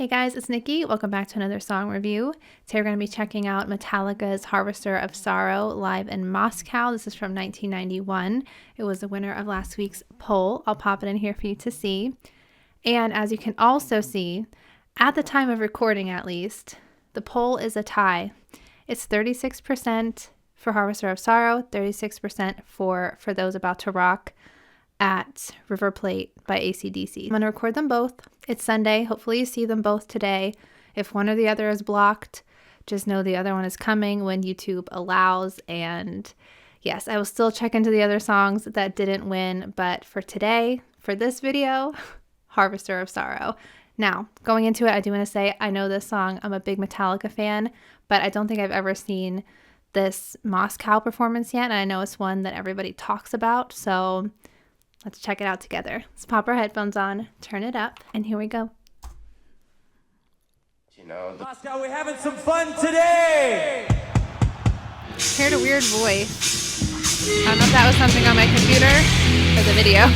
Hey guys, it's Nikki. Welcome back to another song review. Today we're going to be checking out Metallica's Harvester of Sorrow live in Moscow. This is from 1991. It was the winner of last week's poll. I'll pop it in here for you to see. And as you can also see, at the time of recording at least, the poll is a tie. It's 36% for Harvester of Sorrow, 36% for Those About to Rock at River Plate by AC/DC. I'm going to record them both. It's Sunday. Hopefully you see them both today. If one or the other is blocked, just know the other one is coming when YouTube allows. And yes, I will still check into the other songs that didn't win. But for today, for this video, Harvester of Sorrow. Now, going into it, I do want to say I know this song. I'm a big Metallica fan, but I don't think I've ever seen this Moscow performance yet. And I know it's one that everybody talks about. So let's check it out together. Let's pop our headphones on, turn it up, and here we go. You know, Moscow, we're having some fun today! Heard a weird voice. I don't know if that was something on my computer or the video. Oh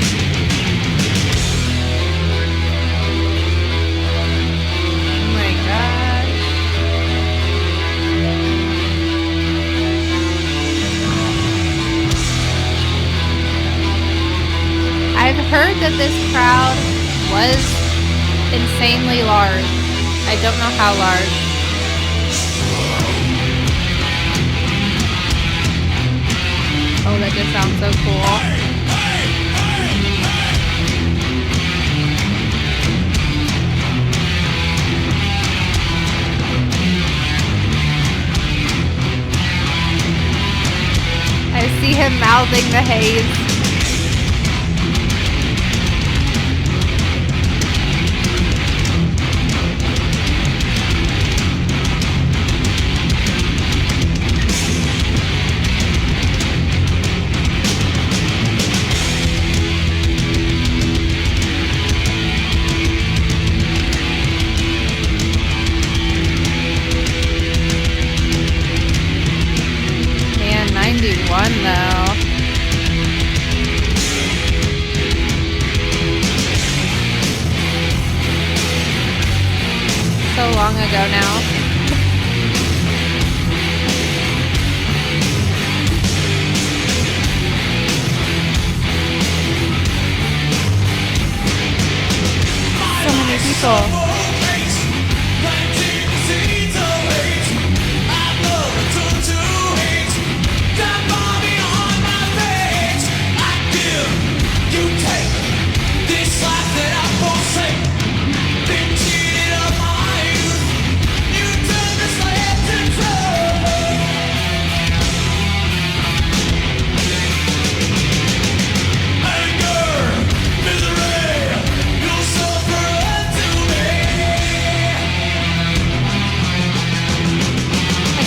my god. I've heard that this crowd was insanely large. I don't know how large. Oh, that just sounds so cool. I see him mouthing the haze. One though. So long ago now. So many people.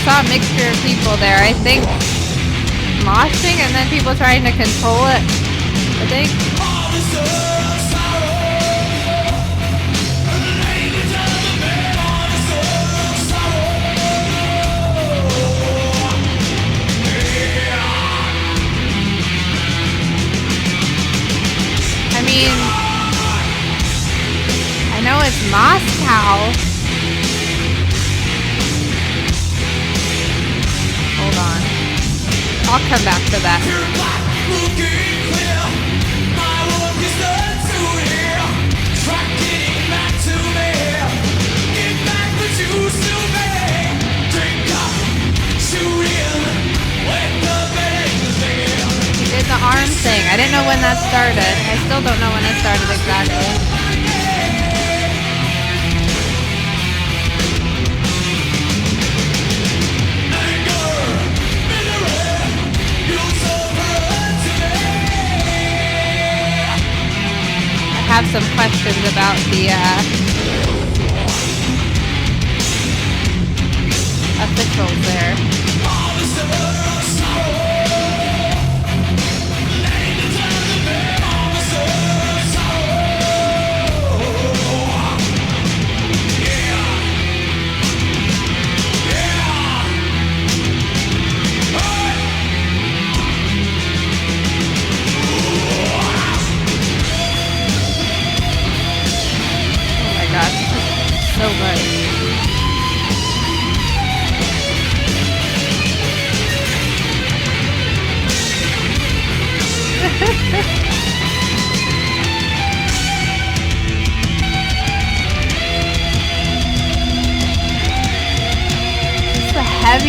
Saw a mixture of people there. I think moshing and then people trying to control it. I think. I mean, I know it's Moscow. Hold on. I'll come back to that. He did the arm thing. I didn't know when that started. I still don't know when it started exactly. Have some questions about the officials there.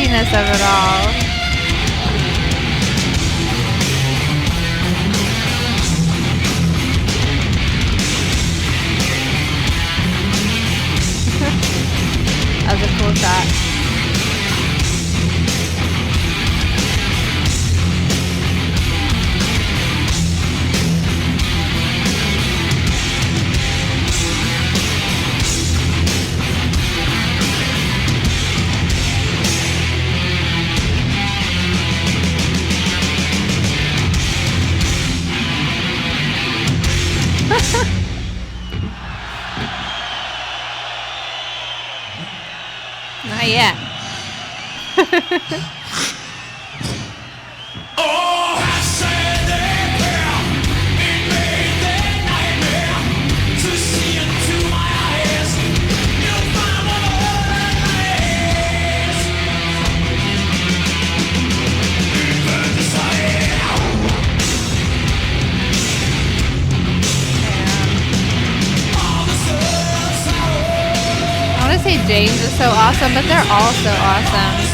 craziness of it all. That was a cool shot. Not yet. I want to say James is so awesome, but they're all so awesome.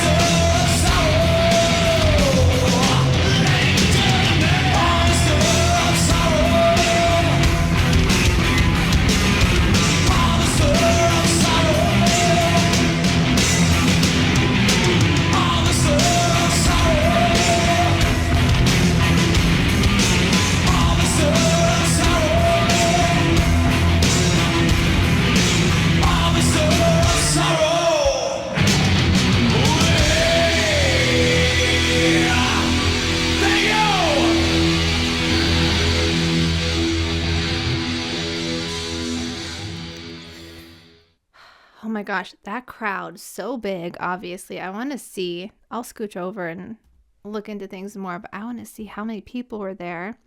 Oh my gosh, that crowd, so big, obviously. I want to see, I'll scooch over and look into things more, but I want to see how many people were there.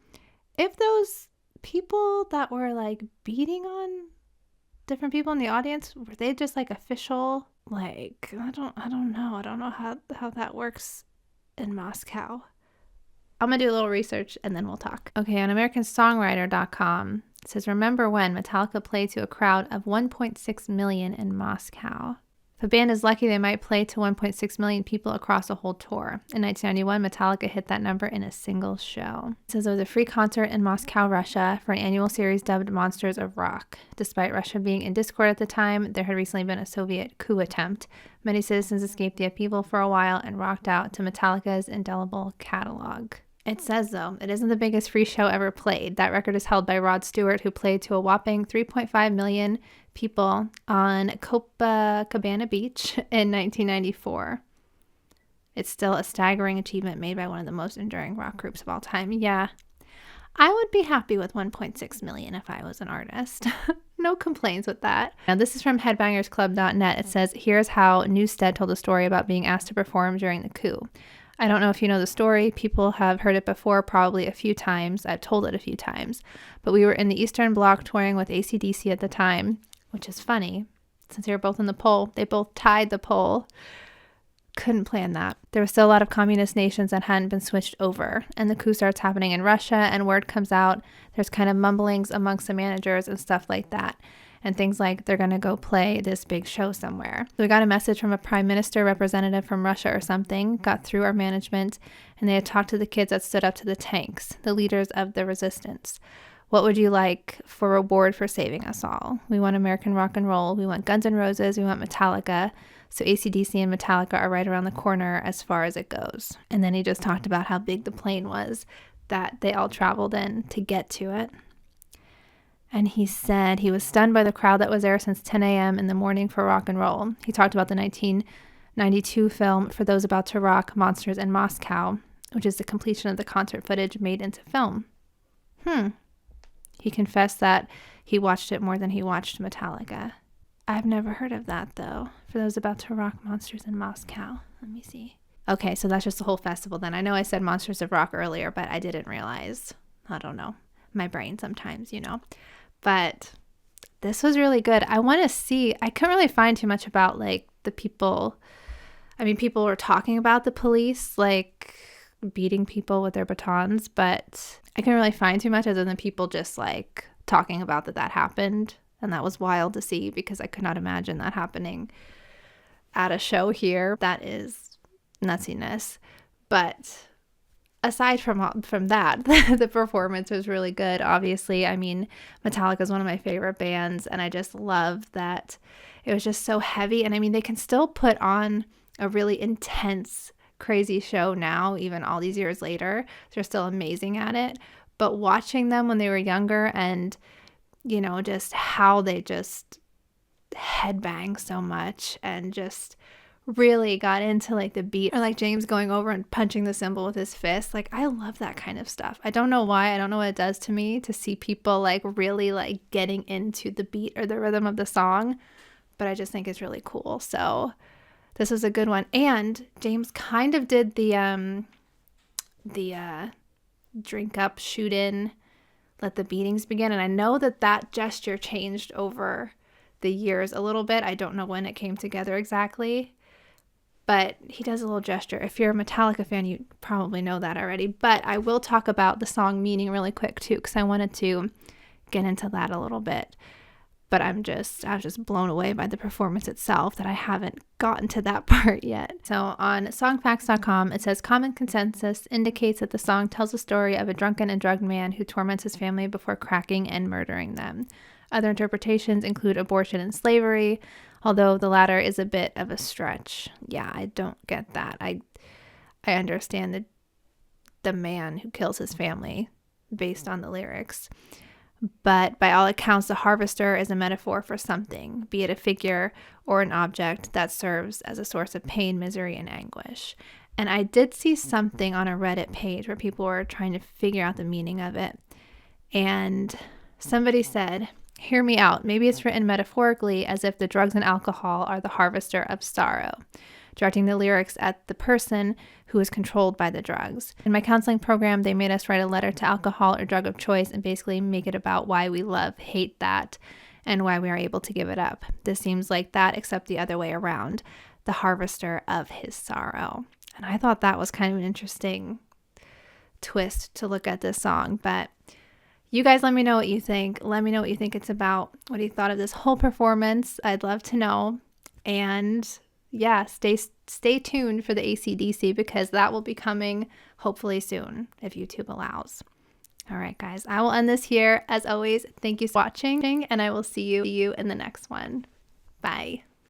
If those people that were like beating on different people in the audience, were they just like official? Like, I don't know. I don't know how that works in Moscow. I'm going to do a little research and then we'll talk. Okay, on AmericanSongwriter.com, it says, remember when Metallica played to a crowd of 1.6 million in Moscow. If a band is lucky, they might play to 1.6 million people across a whole tour. In 1991, Metallica hit that number in a single show. It says there was a free concert in Moscow, Russia, for an annual series dubbed Monsters of Rock. Despite Russia being in discord at the time, there had recently been a Soviet coup attempt. Many citizens escaped the upheaval for a while and rocked out to Metallica's indelible catalog. It says, though, it isn't the biggest free show ever played. That record is held by Rod Stewart, who played to a whopping 3.5 million people on Copacabana Beach in 1994. It's still a staggering achievement made by one of the most enduring rock groups of all time. Yeah, I would be happy with 1.6 million if I was an artist. No complaints with that. Now, this is from headbangersclub.net. It says, here's how Newstead told a story about being asked to perform during the coup. I don't know if you know the story. People have heard it before, probably a few times. I've told it a few times. But we were in the Eastern Bloc touring with AC/DC at the time, which is funny. Since they were both in the poll, they both tied the poll. Couldn't plan that. There were still a lot of communist nations that hadn't been switched over. And the coup starts happening in Russia, and word comes out. There's kind of mumblings amongst the managers and stuff like that. And things like they're going to go play this big show somewhere. So we got a message from a prime minister representative from Russia or something, got through our management, and they had talked to the kids that stood up to the tanks, the leaders of the resistance. What would you like for reward for saving us all? We want American rock and roll. We want Guns N' Roses. We want Metallica. So AC/DC and Metallica are right around the corner as far as it goes. And then he just talked about how big the plane was that they all traveled in to get to it. And he said he was stunned by the crowd that was there since 10 a.m. in the morning for rock and roll. He talked about the 1992 film For Those About to Rock, Monsters in Moscow, which is the completion of the concert footage made into film. He confessed that he watched it more than he watched Metallica. I've never heard of that, though. For Those About to Rock, Monsters in Moscow. Let me see. Okay, so that's just the whole festival then. I know I said Monsters of Rock earlier, but I didn't realize. I don't know. My brain sometimes, you know. But this was really good. I want to see, I couldn't really find too much about like the people. I mean, people were talking about the police, like beating people with their batons, but I couldn't really find too much other than people just like talking about that happened. And that was wild to see because I could not imagine that happening at a show here. That is nutsiness. But aside from that, the performance was really good. Obviously, I mean, Metallica is one of my favorite bands, and I just love that it was just so heavy. And I mean, they can still put on a really intense, crazy show now, even all these years later. They're still amazing at it. But watching them when they were younger, and just how they just headbang so much and just really got into like the beat, or like James going over and punching the cymbal with his fist. Like, I love that kind of stuff. I don't know why. I don't know what it does to me to see people like really like getting into the beat or the rhythm of the song, but I just think it's really cool. So this was a good one. And James kind of did the drink up, shoot in, let the beatings begin. And I know that gesture changed over the years a little bit. I don't know when it came together exactly, but he does a little gesture. If you're a Metallica fan, you probably know that already. But I will talk about the song Meaning really quick too, because I wanted to get into that a little bit. But I was just blown away by the performance itself that I haven't gotten to that part yet. So on songfacts.com, it says common consensus indicates that the song tells a story of a drunken and drugged man who torments his family before cracking and murdering them. Other interpretations include abortion and slavery, although the latter is a bit of a stretch. Yeah, I don't get that. I understand the man who kills his family based on the lyrics. But by all accounts, the harvester is a metaphor for something, be it a figure or an object that serves as a source of pain, misery, and anguish. And I did see something on a Reddit page where people were trying to figure out the meaning of it. And somebody said, hear me out. Maybe it's written metaphorically as if the drugs and alcohol are the harvester of sorrow, directing the lyrics at the person who is controlled by the drugs. In my counseling program, they made us write a letter to alcohol or drug of choice and basically make it about why we love, hate that, and why we are able to give it up. This seems like that, except the other way around, the harvester of his sorrow. And I thought that was kind of an interesting twist to look at this song. But you guys let me know what you think. Let me know what you think it's about. What you thought of this whole performance. I'd love to know. And yeah, stay tuned for the AC/DC, because that will be coming hopefully soon if YouTube allows. All right, guys, I will end this here. As always, thank you for watching, and I will see you in the next one. Bye.